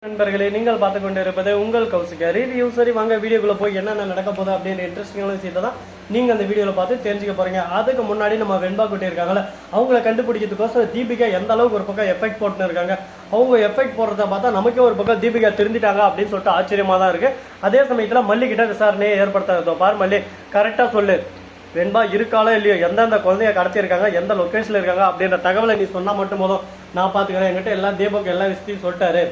நண்பர்களே, நீங்கள் பார்த்து கொண்டு இருப்பது உங்கள் கௌசிகா ரிவ்யூ. சரி வாங்க வீடியோக்குள்ள போய் என்னென்ன நடக்க போகுது அப்படின்னு இன்ட்ரெஸ்டிங்கான விஷயத்தை தான் நீங்க அந்த வீடியோல பார்த்து தெரிஞ்சுக்க போறீங்க. அதுக்கு முன்னாடி நம்ம வெண்பா குட்டி இருக்காங்கல்ல, அவங்களை கண்டுபிடிக்கிறதுக்கோசம் தீபிகா எந்த அளவுக்கு ஒரு பக்கம் எஃபெக்ட் போட்டுன்னு இருக்காங்க. அவங்க எஃபெக்ட் போடுறத பார்த்தா நமக்கே ஒரு பக்கம் தீபிகா திருந்திட்டாங்க அப்படின்னு சொல்லிட்டு ஆச்சரியமா தான் இருக்கு. அதே சமயத்துல மல்லி கிட்ட விசாரணையை ஏற்படுத்த பாரு மல்லி, கரெக்டா சொல்லு, வெண்பா இருக்காளோ இல்லையோ, எந்தெந்த குழந்தைய கடத்திருக்காங்க, எந்த லொக்கேஷன்ல இருக்காங்க அப்படின்ற தகவலை நீ சொன்னா மட்டும் போதும், நான் பாத்துக்கிறேன். என்கிட்ட எல்லாம் தீபக் எல்லா விஷயத்தையும் சொல்லிட்டாரு.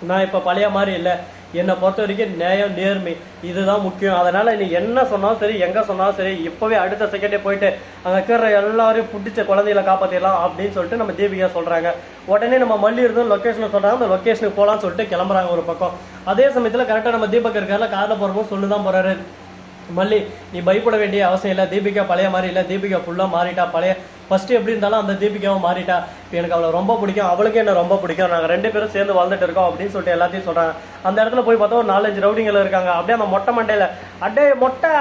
நான் இப்ப பழைய மாதிரி இல்லை, என்னை பொறுத்த வரைக்கும் நியாயம் நேர்மை இதுதான் முக்கியம். அதனால நீ என்ன சொன்னாலும் சரி, எங்க சொன்னாலும் சரி, இப்பவே அடுத்த செகண்டே போயிட்டு அங்க இருக்கிற எல்லாரையும் பிடிச்ச குழந்தைகளை காப்பாத்திடலாம் அப்படின்னு சொல்லிட்டு நம்ம தீபிகா சொல்றாங்க. உடனே நம்ம மல்லி இருந்தும் லொக்கேஷன் சொல்றாங்க, அந்த லொக்கேஷனுக்கு போலான்னு சொல்லிட்டு கிளம்புறாங்க ஒரு பக்கம். அதே சமயத்துல கரெக்டா நம்ம தீபக் இருக்காருல, கார்ல போறப்போ சொல்லுதான் போறாரு, மல்லி நீ பயப்பட வேண்டிய அவசியம் இல்லை, தீபிகா பழைய மாதிரி இல்லை, தீபிகா ஃபுல்லாக மாறிட்டா. பழைய ஃபர்ஸ்ட் எப்படி இருந்தாலும் அந்த தீபிகாவும் மாறிட்டா. இப்போ எனக்கு அவளை ரொம்ப பிடிக்கும், அவளுக்கு என்ன ரொம்ப பிடிக்கும், நாங்கள் ரெண்டு பேரும் சேர்ந்து வாழ்ந்துட்டு இருக்கோம் அப்படின்னு சொல்லிட்டு எல்லாத்தையும் சொல்கிறாங்க. அந்த இடத்துல போய் பார்த்தா ஒரு 4-5 ரவுடிங்கள் இருக்காங்க. அப்படியே அந்த மொட்டை மண்டையில், அடே மொட்டை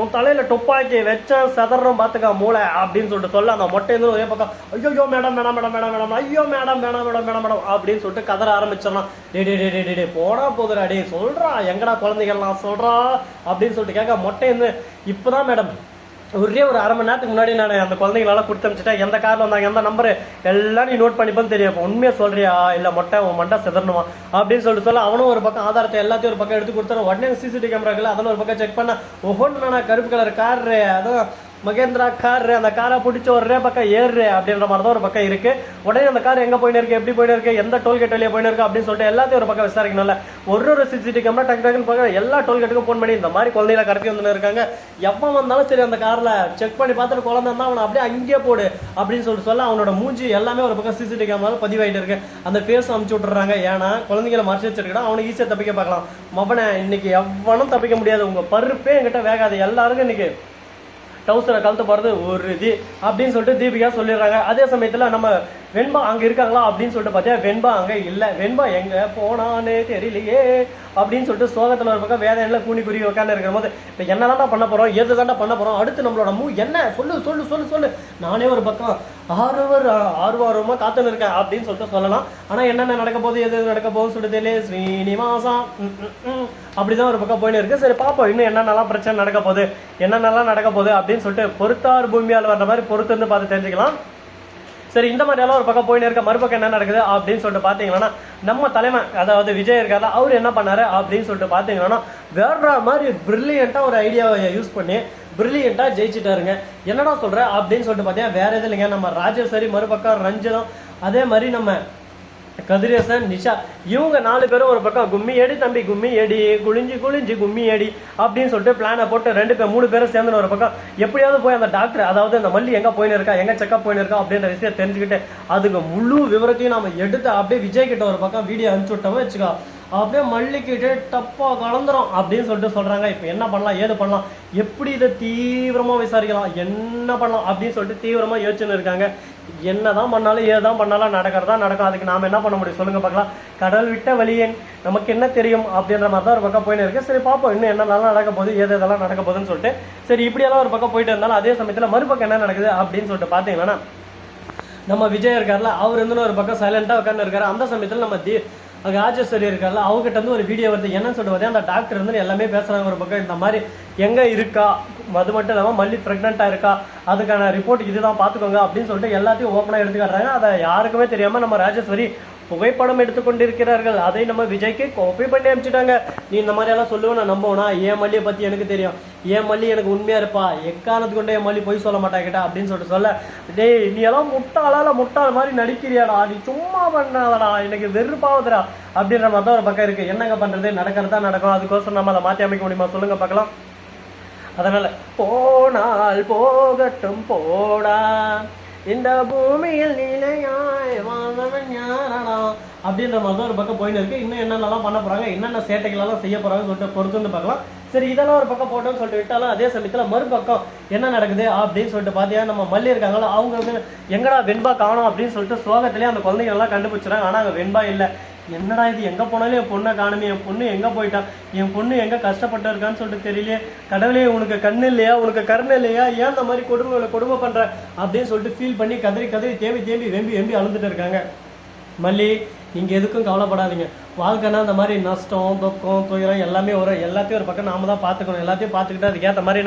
உன் தலையில துப்பாக்கி வச்ச சதறம் பார்த்துக்கா மூளை அப்படின்னு சொல்லிட்டு சொல்ல, அந்த மொட்டையிருந்து ஒரே பக்கம் ஐயோ madam madam madam madam madam ஐயோ madam madam madam madam madam அப்படின்னு சொல்லிட்டு கதற ஆரம்பிச்சிடலாம். டே போடா போதுடா, டே சொல்றா எங்கடா குழந்தைகள்லாம் சொல்றா அப்படின்னு சொல்லிட்டு கேட்க, மொட்டையிருந்து இப்பதான் மேடம் ஒரே ஒரு அரை மணி நேரத்துக்கு முன்னாடி நான் அந்த குழந்தைங்களெல்லாம் கொடுத்து அனுப்பிச்சிட்டேன், எந்த காரில் வந்தாங்க, எந்த நம்பரு எல்லாம் நீ நோட் பண்ணிப்போன்னு தெரியும். உண்மையா சொல்றியா இல்லை மொட்டை உன் மண்டை செதறணுமா அப்படின்னு சொல்லிட்டு சொல்ல, அவனும் ஒரு பக்கம் ஆதாரத்தை எல்லாத்தையும் ஒரு பக்கம் எடுத்து கொடுத்தாரு. உடனே சிசிடிவி கேமராக்கள் அதெல்லாம் ஒரு பக்கம் செக் பண்ண, ஒவ்வொன்று கருப்பு கலர் காரு, அதான் மகேந்திரா கார், அந்த காரை பிடிச்ச ஒரே பக்கம் ஏறு அப்படின்ற மாதிரி தான் ஒரு பக்கம் இருக்கு. உடனே அந்த கார் எங்க போயின்னு இருக்கு, எப்படி போயின்னு இருக்கு, எந்த டோல்கேட் வழியா போயின்னு இருக்கு அப்படின்னு சொல்லிட்டு எல்லாத்தையும் ஒரு பக்கம் விசாரிக்கணும்ல. ஒரு சிசிடிவி கேமரா டக்கு டக்குன்னு பார்க்க எல்லா டோல்கேட்டுக்கும் போன் பண்ணி இந்த மாதிரி குழந்தைகளை கடத்தி வந்து இருக்காங்க, எவன் வந்தாலும் சரி அந்த கார்ல செக் பண்ணி பார்த்துட்டு குழந்தை இருந்தா அவனை அப்படியே அங்கேயே போடு அப்படின்னு சொல்லிட்டு சொல்ல, அவனோட மூஞ்சி எல்லாமே ஒரு பக்கம் சிசிடிவி கேமரா பதிவாயிட்டு இருக்கு. அந்த பேஸ் அனுப்பிச்சு விட்டுறாங்க. ஏன்னா குழந்தைகளை மறைச்சு வச்சிருக்கா, அவனை ஈஸியா தப்பிக்க பார்க்கலாம். மவனை இன்னைக்கு எவனும் தப்பிக்க முடியாது, உங்க பருப்பே என்கிட்ட வேகாது, எல்லாருக்கும் இன்னைக்கு டவுசரை கழுத்து போறது ஒரு இது அப்படின்னு சொல்லிட்டு தீபிகா சொல்லிடுறாங்க. அதே சமயத்துல நம்ம வெண்பா அங்க இருக்காங்களா அப்படின்னு சொல்லிட்டு பார்த்தா வெண்பா அங்க இல்ல. வெண்பா எங்க போனானே தெரியலையே அப்படின்னு சொல்லிட்டு சோகத்துல ஒரு பக்கம் வேதனையில கூனி குறி உட்காந்து இருக்கிற போது, இப்ப என்னதான்டா பண்ண போறோம், எது தாண்டா பண்ண போறோம், அடுத்து நம்மளோட என்ன சொல்லு சொல்லு சொல்லு சொல்லு. நானே ஒரு பக்கம் ஆர்வமா காத்துன்னு இருக்கேன் அப்படின்னு சொல்லிட்டு சொல்லலாம். ஆனா என்னென்ன நடக்க போகுது, எது நடக்க போகுதுன்னு சொல்லிட்டு தெரியல. ஸ்ரீனிவாசம் அப்படிதான் ஒரு பக்கம் போயின்னு இருக்கு. சரி பாப்போம் இன்னும் என்னென்னலாம் பிரச்சனை நடக்க போகுது, என்னென்னலாம் நடக்க போகுது அப்படின்னு சொல்லிட்டு பொறுத்தார் பூமியால் வர்ற மாதிரி பொறுத்து இருந்து பார்த்து தெரிஞ்சுக்கலாம். சரி இந்த மாதிரி எல்லாம் ஒரு பக்கம் போயின்னு இருக்க, மறுபக்கம் என்ன நடக்குது அப்படின்னு சொல்லிட்டு பாத்தீங்கன்னா, நம்ம தலைமை அதாவது விஜய் இருக்காரு, அவர் என்ன பண்ணாரு அப்படின்னு சொல்லிட்டு பாத்தீங்கன்னா, வேற மாதிரி பிரில்லியண்டா ஒரு ஐடியாவை யூஸ் பண்ணி பிரில்லியண்டா ஜெயிச்சுட்டாருங்க. என்னடா சொல்ற அப்படின்னு சொல்லிட்டு பாத்தீங்கன்னா, வேற எதுவும் இல்லைங்க, நம்ம ராஜேஸ்வரி மறுபக்கம் ரஞ்சிதம், அதே மாதிரி நம்ம கதிரேசன் நிஷா, இவங்க 4 பேரும் ஒரு பக்கம் கும்மி ஏடி தம்பி கும்மி ஏடி குளிஞ்சு குளிஞ்சு கும்மி ஏடி அப்படின்னு சொல்லிட்டு பிளானை போட்டு 3 பேரும் சேர்ந்து ஒரு பக்கம் எப்படியாவது போய் அந்த டாக்டர் அதாவது அந்த மல்லி எங்க போயின்னு இருக்கா, எங்க செக்அப் போயின்னு இருக்கா அப்படின்ற விஷயம் தெரிஞ்சுக்கிட்டு அதுக்கு முழு விவரத்தையும் நம்ம எடுத்து அப்படியே விஜய் கிட்ட ஒரு பக்கம் வீடியோ அனுப்பிச்சு விட்டோம் வச்சுக்கோ, அப்படியே மல்லிக்கிட்டு டப்பா கலந்துரும் அப்படின்னு சொல்லிட்டு சொல்றாங்க. இப்ப என்ன பண்ணலாம், ஏது பண்ணலாம், எப்படி இதை தீவிரமா விசாரிக்கலாம், என்ன பண்ணலாம் அப்படின்னு சொல்லிட்டு தீவிரமா யோசிச்சுன்னு இருக்காங்க. என்னதான் பண்ணாலும் ஏதான் பண்ணாலும் நடக்கிறதா நடக்கும், அதுக்கு நாம என்ன பண்ண முடியும் சொல்லுங்க பார்க்கலாம். கடல் விட்ட வழியேன் நமக்கு என்ன தெரியும் அப்படின்ற மாதிரி தான் ஒரு பக்கம் போயின்னு இருக்கு. சரி பாப்போம் இன்னும் என்னெல்லாம் நடக்க போகுது, ஏது இதெல்லாம் நடக்க போகுதுன்னு சொல்லிட்டு. சரி இப்படியெல்லாம் ஒரு பக்கம் போயிட்டு இருந்தாலும் அதே சமயத்துல மறுபக்கம் என்ன நடக்குது அப்படின்னு சொல்லிட்டு பாத்தீங்கன்னா, நம்ம விஜய் இருக்காருல, அவர் இருந்து ஒரு பக்கம் சைலண்டா உட்கார்ந்து இருக்காரு. அந்த சமயத்துல நம்ம ராஜேஸ்வரி இருக்கார்ல, அவங்ககிட்ட இருந்து ஒரு வீடியோ வருது. என்னன்னு சொல்லிட்டு பார்த்தா, அந்த டாக்டர் வந்து எல்லாமே பேசுறாங்க ஒரு பக்கம், இந்த மாதிரி எங்க இருக்கா, அது மட்டும் இல்லாம மல்லி பிரெக்னெண்டா இருக்கா, அதுக்கான ரிப்போர்ட் இதுதான் பாத்துக்கோங்க அப்படின்னு சொல்லிட்டு எல்லாத்தையும் ஓப்பனா எடுத்துக்காட்டுறாங்க. அதை யாருக்குமே தெரியாம நம்ம ராஜேஸ்வரி புகைப்படம் எடுத்துக்கொண்டிருக்கிறார்கள். அதை நம்ம விஜய்க்கு காப்பி பண்ணி அனுப்பிச்சிட்டாங்க. நீ இந்த மாதிரி எல்லாம் சொல்லுவேன் நான் நம்புவனா, ஏன் மல்லியை பத்தி எனக்கு தெரியும், ஏன் மல்லி எனக்கு உண்மையா இருப்பா, எக்காரணத்துக்கு கொண்டே என் மல்லி போய் சொல்ல மாட்டாங்கிட்டா அப்படின்னு சொல்லிட்டு சொல்ல, டேய் நீ எல்லாம் முட்டாள் மாதிரி நடிக்கிறியாடா, நீ சும்மா பண்ணாதடா, எனக்கு வெறுப்பாவதுடா அப்படின்ற மாதிரி தான் ஒரு பக்கம் இருக்கு. என்னங்க பண்றது, நடக்கிறதா நடக்கும், அதுக்கோசரம் நம்ம அதை மாற்றி அமைக்க முடியுமா சொல்லுங்க பார்க்கலாம். அதனால போனால் போகட்டும் போடா, இந்த பூமியில் நிலையாய் வாழ்ந்தவன் யாரடா அப்படின்ற மாதிரி தான் ஒரு பக்கம் போயின்னு இருக்கு. இன்னும் என்னென்னலாம் பண்ண போறாங்க, என்னென்ன சேட்டைகளெல்லாம் செய்ய போறாங்கன்னு சொல்லிட்டு பொறுத்து வந்து பார்க்கலாம். சரி இதெல்லாம் ஒரு பக்கம் போட்டோம்னு சொல்லிட்டு விட்டாலும் அதே சமயத்துல மறுபக்கம் என்ன நடக்குது அப்படின்னு சொல்லிட்டு பாத்தீங்கன்னா, நம்ம மல்லி இருக்காங்களா, அவங்க வந்து எங்கடா வெண்பா காணும் அப்படின்னு சொல்லிட்டு சோகத்திலேயே அந்த குழந்தைங்க எல்லாம் கண்டுபிடிச்சிடறாங்க. ஆனா அங்க வெண்பா இல்லை. என்னடா இது, எங்க போனாலும் என் பொண்ணை காணுமே, என் பொண்ணு எங்க போயிட்டான், என் பொண்ணு எங்க கஷ்டப்பட்டு இருக்கான்னு சொல்லிட்டு தெரியலையே, கடவுளே உனக்கு கண்ணு இல்லையா, உனக்கு கருணை இல்லையா, ஏன் இந்த மாதிரி கொடுமை பண்ற அப்படின்னு சொல்லிட்டு ஃபீல் பண்ணி கதறி தேம்பி வெம்பி அழுந்துட்டு இருக்காங்க. மல்லி நீங்க எதுக்கும் கவலைப்படாதீங்க. வாழ்க்கைனா அந்த மாதிரி நஷ்டம், துக்கம், துயரம் எல்லாமே வரும். எல்லாத்தையும் ஒரு பக்கம் நாம தான் பார்த்துக்கணும். எல்லாத்தையும் பார்த்துக்கிட்டு அதுக்கேற்ற மாதிரி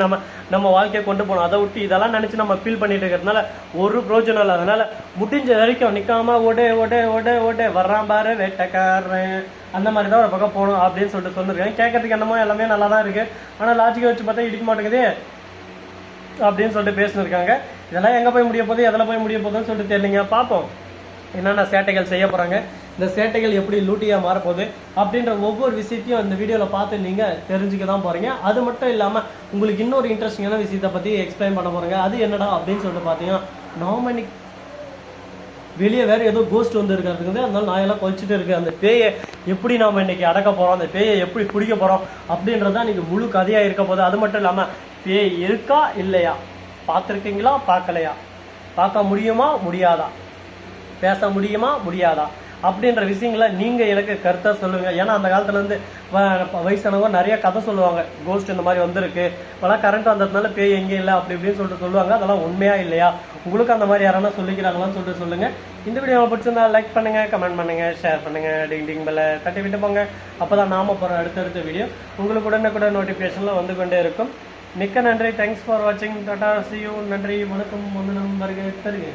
நம்ம வாழ்க்கையை கொண்டு போகணும். அதை விட்டு இதெல்லாம் நினைச்சு நம்ம ஃபீல் பண்ணிட்டு இருக்கிறதுனால ஒரு பிரோஜனம் இல்லை. அதனால முடிஞ்ச வரைக்கும் நிக்காம ஓடே வர்றான் பாரு வேட்டைக்காரன், அந்த மாதிரி தான் ஒரு பக்கம் போகணும் அப்படின்னு சொல்லிட்டு சொல்லிருக்கேன். கேட்கறதுக்கு என்னமோ எல்லாமே நல்லா தான் இருக்கு, ஆனா லாஜிக்கை வச்சு பார்த்தா இடிக்க மாட்டேங்குது அப்படின்னு சொல்லிட்டு பேசினிருக்காங்க. இதெல்லாம் எங்க போய் முடிய போகுது, எதில் போய் முடிய போகுதுன்னு சொல்லிட்டு தெரியலங்க. பார்ப்போம் என்னென்ன சேட்டைகள் செய்ய போறாங்க, இந்த சேட்டைகள் எப்படி லூட்டியா மாறப்போகுது அப்படின்ற ஒவ்வொரு விஷயத்தையும் அந்த வீடியோல பார்த்து நீங்க தெரிஞ்சுக்க தான் போறீங்க. அது மட்டும் இல்லாம உங்களுக்கு இன்னொரு இன்ட்ரெஸ்டிங்கான விஷயத்தை பத்தி எக்ஸ்பிளைன் பண்ண போறேங்க. அது என்னடா அப்படின்னு சொல்லிட்டு பார்த்தீங்கன்னா, நாமினிக் வெளியே வேற ஏதோ கோஸ்ட் வந்து இருக்கிறதுக்கு, அதனால நாயெல்லாம் கொலிச்சுட்டு இருக்கு. அந்த பேயை எப்படி நாம இன்னைக்கு அடக்க போறோம், அந்த பேயை எப்படி பிடிக்க போறோம் அப்படின்றதான் இன்னைக்கு முழு கதையா இருக்க போகுது. அது மட்டும் இல்லாம பேய் இருக்கா இல்லையா, பார்த்துருக்கீங்களா பார்க்கலையா, பார்க்க முடியுமா முடியாதா, பேச முடியுமா முடியாதா அப்படின்ற விஷயங்களை நீங்க எனக்கு கருத்தா சொல்லுங்க. ஏன்னா அந்த காலத்துல இருந்து வயசானவங்க நிறைய கதை சொல்லுவாங்க, கோஸ்ட் இந்த மாதிரி வந்திருக்கு, இப்பெல்லாம் கரண்ட் வந்ததுனால பேய் எங்கேயும் இல்லை அப்படி இப்படின்னு சொல்லிட்டு சொல்லுவாங்க. அதெல்லாம் உண்மையா இல்லையா, உங்களுக்கு அந்த மாதிரி யாரானா சொல்லிக்கிறாங்களான்னு சொல்லிட்டு சொல்லுங்க. இந்த வீடியோ பிடிச்சிருந்தா லைக் பண்ணுங்க, கமெண்ட் பண்ணுங்க, ஷேர் பண்ணுங்க, டிங் பெல்ல தட்டி விட்டு போங்க. அப்பதான் நாம போற அடுத்தடுத்த வீடியோ உங்களுக்கு உடனுக்குடன் நோட்டிபிகேஷன்ல வந்து கொண்டே இருக்கும். மிக்க நன்றி. தேங்க்ஸ் ஃபார் வாட்சிங். Tata, see you. நன்றி, வணக்கம், வந்தனம், வருக, தருக.